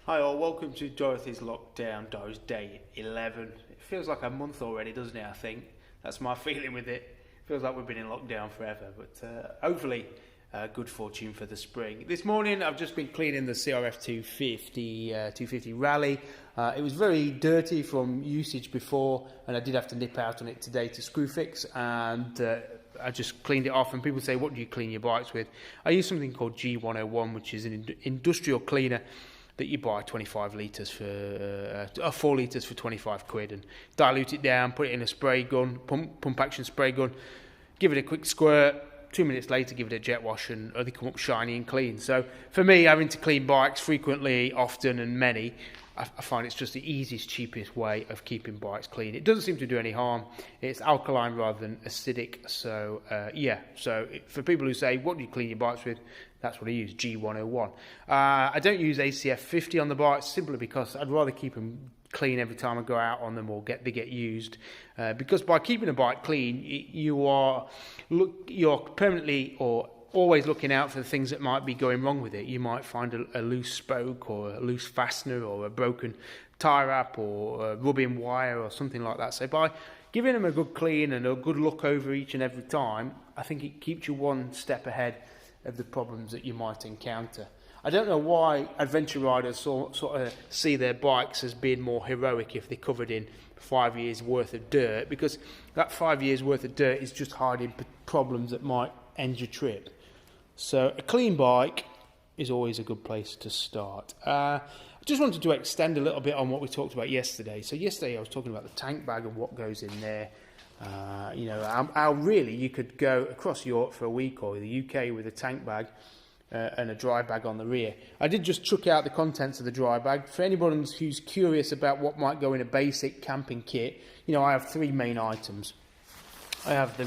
Hi all, welcome to Dorothy's Lockdown Diaries Day 11. It feels like a month already, doesn't it, I think? That's my feeling with it. It feels like we've been in lockdown forever, but hopefully good fortune for the spring. This morning I've just been cleaning the CRF 250 Rally. It was very dirty from usage before, and I did have to nip out on it today to screw fix, and I just cleaned it off. And people say, what do you clean your bikes with? I use something called G101, which is an industrial cleaner that you buy 25 litres for 4 litres for 25 quid, and dilute it down, put it in a spray gun, pump action spray gun, give it a quick squirt, 2 minutes later give it a jet wash, and they come up shiny and clean. So for me, having to clean bikes frequently, often and many, I find it's just the easiest, cheapest way of keeping bikes clean. It doesn't seem to do any harm. It's alkaline rather than acidic. So for people who say, what do you clean your bikes with? That's what I use, G101. I don't use ACF 50 on the bikes simply because I'd rather keep them clean every time I go out on them or they get used. Because by keeping a bike clean, you're permanently or always looking out for the things that might be going wrong with it. You might find a loose spoke or a loose fastener or a broken tie wrap or a rubbing wire or something like that. So by giving them a good clean and a good look over each and every time, I think it keeps you one step ahead of the problems that you might encounter. I don't know why adventure riders sort of see their bikes as being more heroic if they're covered in 5 years worth of dirt, because that 5 years worth of dirt is just hiding problems that might end your trip. So a clean bike is always a good place to start. I just wanted to extend a little bit on what we talked about yesterday. So yesterday I was talking about the tank bag and what goes in there. How really you could go across Europe for a week or the UK with a tank bag and a dry bag on the rear. I did just chuck out the contents of the dry bag. For anyone who's curious about what might go in a basic camping kit, I have three main items. I have the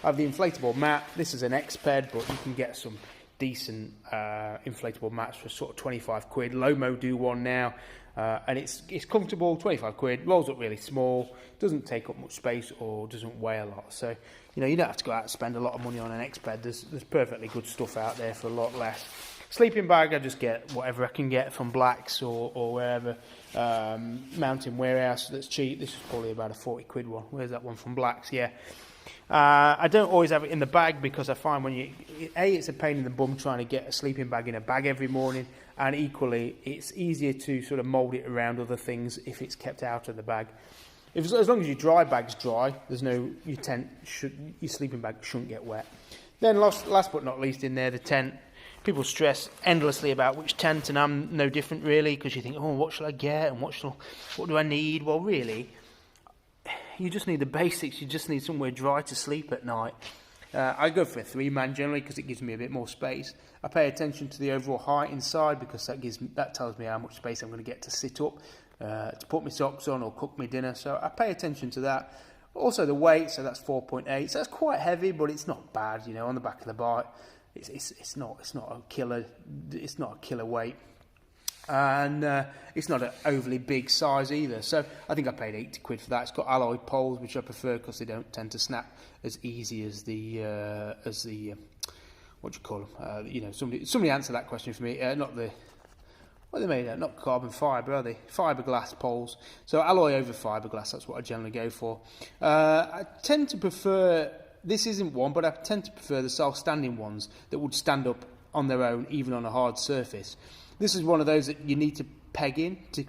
I have the inflatable mat. This is an X-Ped, but you can get some decent inflatable mats for sort of 25 quid. Lomo do one now. And it's comfortable, 25 quid, rolls up really small, doesn't take up much space or doesn't weigh a lot. So, you don't have to go out and spend a lot of money on an X-Ped. There's perfectly good stuff out there for a lot less. Sleeping bag, I just get whatever I can get from Blacks or wherever. Mountain Warehouse, that's cheap. This is probably about a 40 quid one. Where's that one from Blacks? Yeah. I don't always have it in the bag because I find it's a pain in the bum trying to get a sleeping bag in a bag every morning, and equally it's easier to sort of mould it around other things if it's kept out of the bag. As long as your dry bag's dry, your sleeping bag shouldn't get wet. Then last but not least in there, the tent. People stress endlessly about which tent, and I'm no different really, because you think, what shall I get and what do I need? Well, really, you just need the basics. You just need somewhere dry to sleep at night. I go for a 3-man generally because it gives me a bit more space. I pay attention to the overall height inside because that tells me how much space I'm going to get to sit up, to put my socks on or cook my dinner. So I pay attention to that. Also the weight, so that's 4.8. So that's quite heavy, but it's not bad. On the back of the bike, it's not a killer. It's not a killer weight. And it's not an overly big size either, so I think I paid 80 quid for that. It's got alloy poles, which I prefer because they don't tend to snap as easy as the what do you call them? Somebody answer that question for me. Not they made out? Not carbon fibre, are they? Fiberglass poles. So alloy over fiberglass. That's what I generally go for. I tend to prefer. This isn't one, but I tend to prefer the self-standing ones that would stand up on their own, even on a hard surface. This is one of those that you need to peg in to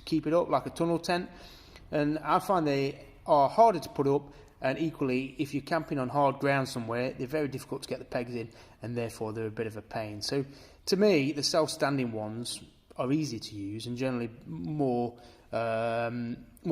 keep it up, like a tunnel tent. And I find they are harder to put up, and equally, if you're camping on hard ground somewhere, they're very difficult to get the pegs in, and therefore they're a bit of a pain. So to me, the self-standing ones are easy to use and generally more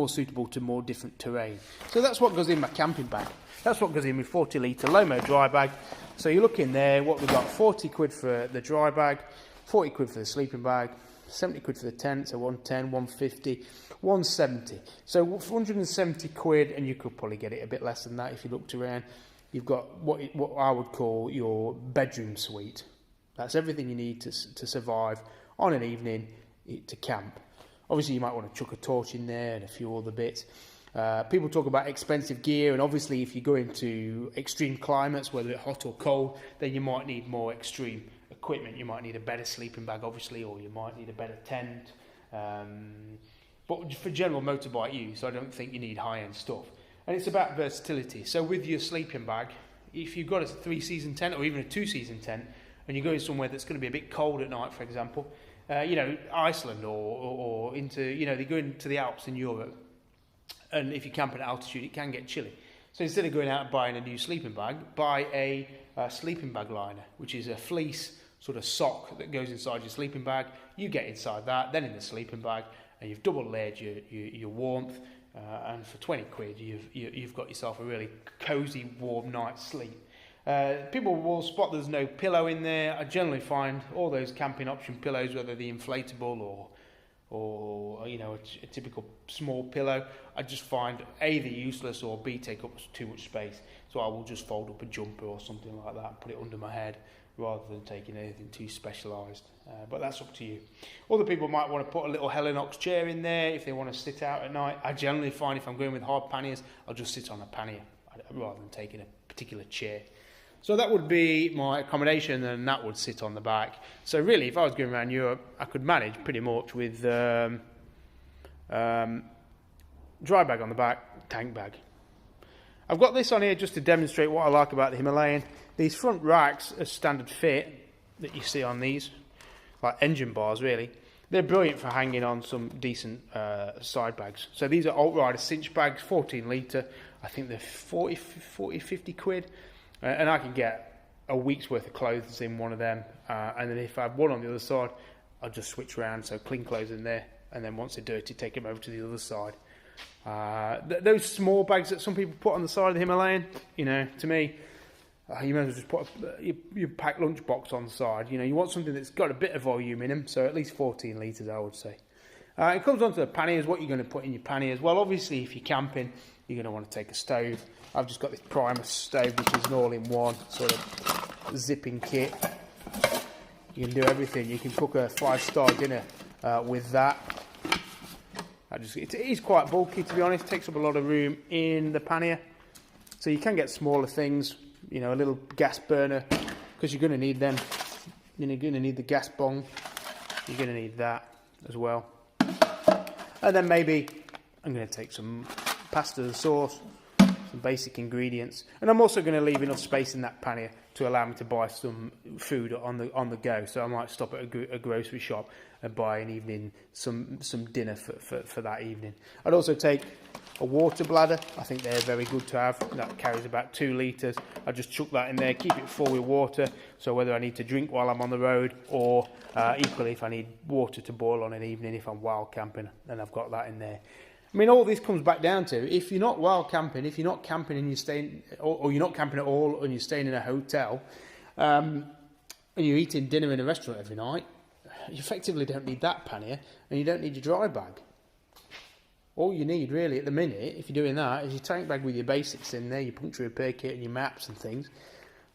suitable to more different terrain. So that's what goes in my camping bag. That's what goes in my 40-litre Lomo dry bag. So you look in there, what we've got, 40 quid for the dry bag, 40 quid for the sleeping bag, 70 quid for the tent, so 110, 150, 170. So 170 quid, and you could probably get it a bit less than that if you looked around. You've got what I would call your bedroom suite. That's everything you need to survive on an evening to camp. Obviously, you might want to chuck a torch in there and a few other bits. People talk about expensive gear, and obviously if you go into extreme climates, whether it's hot or cold, then you might need more extreme equipment. You might need a better sleeping bag, obviously, or you might need a better tent. But for general motorbike use, I don't think you need high-end stuff. And it's about versatility. So with your sleeping bag, if you've got a 3-season tent or even a 2-season tent, and you're going somewhere that's going to be a bit cold at night, for example, Iceland or into, they're going to the Alps in Europe, and if you camp at altitude, it can get chilly. So instead of going out and buying a new sleeping bag, buy a sleeping bag liner, which is a fleece sort of sock that goes inside your sleeping bag. You get inside that, then in the sleeping bag, and you've double layered your warmth, and for 20 quid, you've got yourself a really cosy, warm night's sleep. People will spot there's no pillow in there. I generally find all those camping option pillows, whether they're inflatable or a typical small pillow, I just find A, they're useless, or B, take up too much space. So I will just fold up a jumper or something like that and put it under my head, rather than taking anything too specialised. But that's up to you. Other people might want to put a little Helinox chair in there if they want to sit out at night. I generally find if I'm going with hard panniers, I'll just sit on a pannier rather than taking a particular chair. So that would be my accommodation, and that would sit on the back. So really, if I was going around Europe, I could manage pretty much with dry bag on the back, tank bag. I've got this on here just to demonstrate what I like about the Himalayan. These front racks are standard fit that you see on these, like engine bars really. They're brilliant for hanging on some decent side bags. So these are Alt-Rider cinch bags, 14 litre. I think they're 40, 50 quid. And I can get a week's worth of clothes in one of them. And then if I have one on the other side, I'll just switch around. So clean clothes in there. And then once they're dirty, take them over to the other side. Those small bags that some people put on the side of the Himalayan, to me, you might as well just put your packed lunchbox on the side. You want something that's got a bit of volume in them. So at least 14 litres, I would say. It comes on to the panniers. What you're going to put in your panniers? Well, obviously, if you're camping, you're going to want to take a stove. I've just got this Primus stove, which is an all-in-one sort of zipping kit. You can do everything. You can cook a 5-star dinner with that. It is quite bulky, to be honest. It takes up a lot of room in the pannier. So you can get smaller things, a little gas burner, because you're going to need them. You're going to need the gas bong. You're going to need that as well. And then maybe I'm going to take some pasta sauce, some basic ingredients, and I'm also going to leave enough space in that pannier to allow me to buy some food on the go. So I might stop at a grocery shop and buy an evening some dinner for that evening. I'd also take a water bladder. I think they're very good to have. That carries about 2 litres. I just chuck that in there, keep it full with water, so whether I need to drink while I'm on the road, or equally if I need water to boil on an evening if I'm wild camping, then I've got that in there. I mean, all this comes back down to, if you're not wild camping, if you're not camping and you're staying, or you're not camping at all and you're staying in a hotel, and you're eating dinner in a restaurant every night, you effectively don't need that pannier, and you don't need your dry bag. All you need really at the minute, if you're doing that, is your tank bag with your basics in there, your puncture repair kit and your maps and things,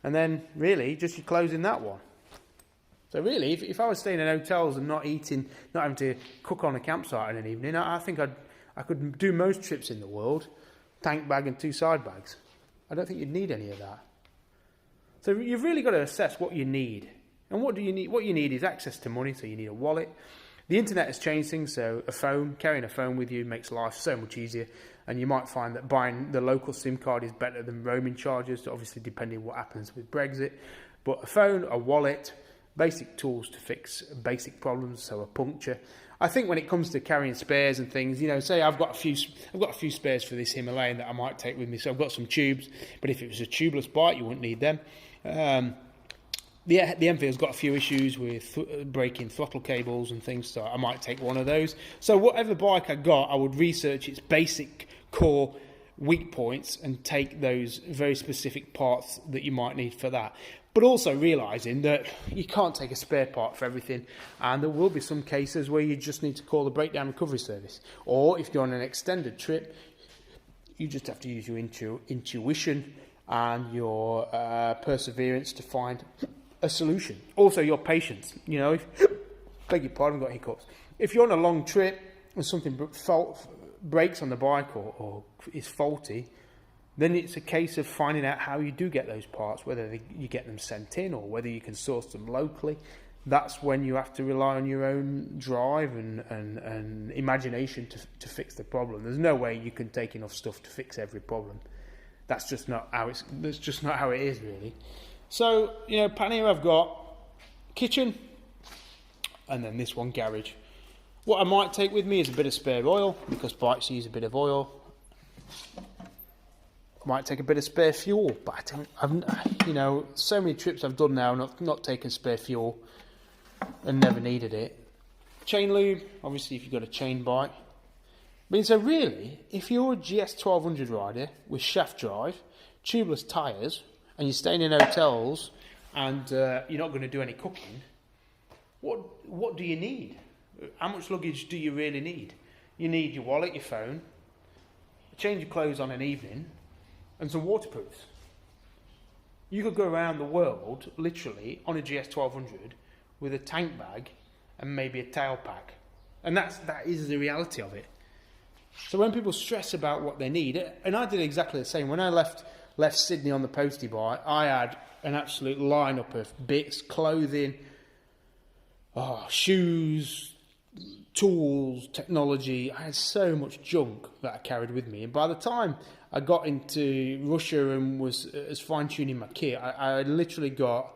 and then really just your clothes in that one. So really, if I was staying in hotels and not having to cook on a campsite in an evening, I think I could do most trips in the world, tank bag and 2 side bags. I don't think you'd need any of that. So you've really got to assess what you need. And what do you need? What you need is access to money, so you need a wallet. The internet has changed things, so carrying a phone with you makes life so much easier. And you might find that buying the local SIM card is better than roaming charges, obviously depending on what happens with Brexit. But a phone, a wallet, basic tools to fix basic problems, so a puncture. I think when it comes to carrying spares and things, say I've got a few spares for this Himalayan that I might take with me. So I've got some tubes, but if it was a tubeless bike, you wouldn't need them. The Enfield's got a few issues with breaking throttle cables and things, so I might take one of those. So whatever bike I got, I would research its basic core weak points and take those very specific parts that you might need for that. But also realising that you can't take a spare part for everything, and there will be some cases where you just need to call the breakdown recovery service. Or if you're on an extended trip, you just have to use your intuition and your perseverance to find a solution. Also your patience. Beg your pardon, I've got hiccups. If you're on a long trip and something breaks on the bike or is faulty, then it's a case of finding out how you do get those parts, whether you get them sent in or whether you can source them locally. That's when you have to rely on your own drive and imagination to fix the problem. There's no way you can take enough stuff to fix every problem. That's just not how it is, really. So, pan here I've got kitchen, and then this one, garage. What I might take with me is a bit of spare oil, because bikes use a bit of oil. I might take a bit of spare fuel, but so many trips I've done now, not taking spare fuel, and never needed it. Chain lube, obviously, if you've got a chain bike. So really, if you're a GS 1200 rider with shaft drive, tubeless tyres, and you're staying in hotels, and you're not going to do any cooking, what do you need? How much luggage do you really need? You need your wallet, your phone, a change of clothes on an evening, and some waterproofs. You could go around the world, literally, on a GS 1200 with a tank bag and maybe a tail pack. And that is the reality of it. So when people stress about what they need, and I did exactly the same. When I left Sydney on the postie bike, I had an absolute lineup of bits, clothing, shoes, tools, technology. I had so much junk that I carried with me. And by the time I got into Russia and was fine-tuning my kit, I literally got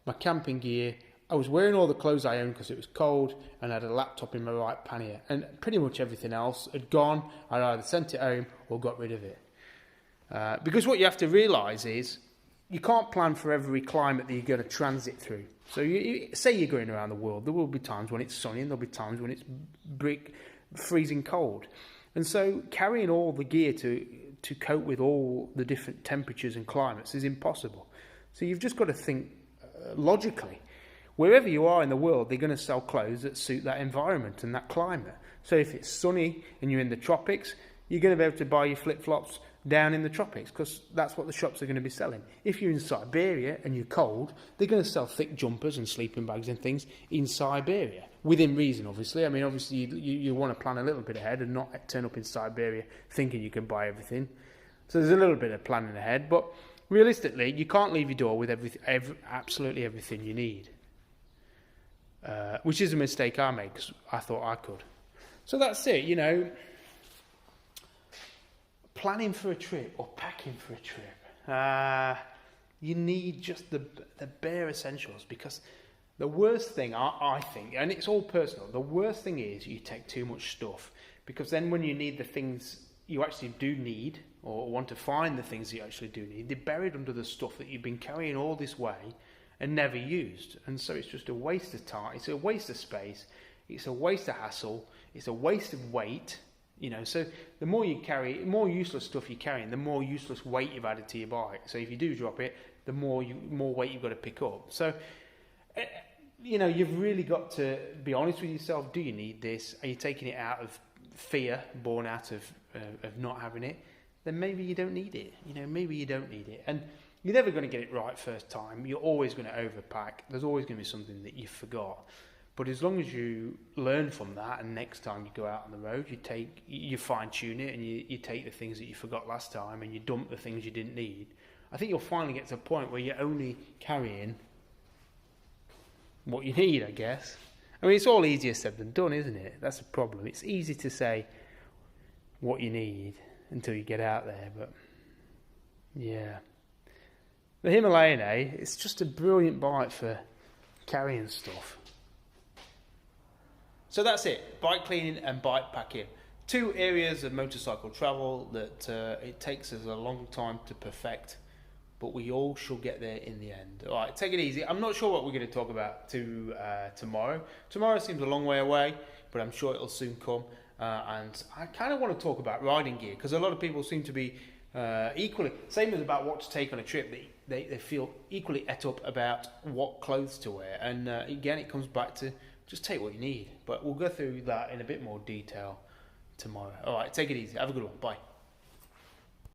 my camping gear. I was wearing all the clothes I owned because it was cold, and I had a laptop in my right pannier, and pretty much everything else had gone. I'd either sent it home or got rid of it. Because what you have to realise is you can't plan for every climate that you're going to transit through. So say you're going around the world, there will be times when it's sunny and there'll be times when it's freezing cold. And so carrying all the gear to cope with all the different temperatures and climates is impossible. So you've just got to think logically. Wherever you are in the world, they're going to sell clothes that suit that environment and that climate. So if it's sunny and you're in the tropics, you're going to be able to buy your flip-flops down in the tropics, because that's what the shops are going to be selling. If you're in Siberia and you're cold, they're going to sell thick jumpers and sleeping bags and things in Siberia, within reason, obviously. Obviously you want to plan a little bit ahead and not turn up in Siberia thinking you can buy everything. So there's a little bit of planning ahead, but realistically, you can't leave your door with absolutely everything you need. Which is a mistake I made, because I thought I could. So that's it, planning for a trip or packing for a trip. You need just the bare essentials, because the worst thing, I think, and it's all personal, the worst thing is you take too much stuff, because then when you need the things you actually do need, or want to find the things you actually do need, they're buried under the stuff that you've been carrying all this way and never used. And so it's just a waste of time, it's a waste of space, it's a waste of hassle, it's a waste of weight. So the more you carry, the more useless stuff you're carrying, the more useless weight you've added to your bike. So if you do drop it, the more weight you've got to pick up. So you've really got to be honest with yourself. Do you need this? Are you taking it out of fear, born out of not having it? Then maybe you don't need it. Maybe you don't need it. And you're never going to get it right first time. You're always going to overpack. There's always going to be something that you forgot. But as long as you learn from that, and next time you go out on the road, you fine tune it, and you take the things that you forgot last time, and you dump the things you didn't need. I think you'll finally get to a point where you're only carrying what you need, I guess. It's all easier said than done, isn't it? That's the problem. It's easy to say what you need until you get out there, but yeah. The Himalayan, it's just a brilliant bike for carrying stuff. So that's it, bike cleaning and bike packing. Two areas of motorcycle travel that it takes us a long time to perfect, but we all shall get there in the end. All right, take it easy. I'm not sure what we're going to talk about tomorrow. Tomorrow seems a long way away, but I'm sure it'll soon come. And I kind of want to talk about riding gear, because a lot of people seem to be equally, same as about what to take on a trip, they feel equally et up about what clothes to wear. And again, it comes back to just take what you need. But we'll go through that in a bit more detail tomorrow. All right, take it easy. Have a good one. Bye.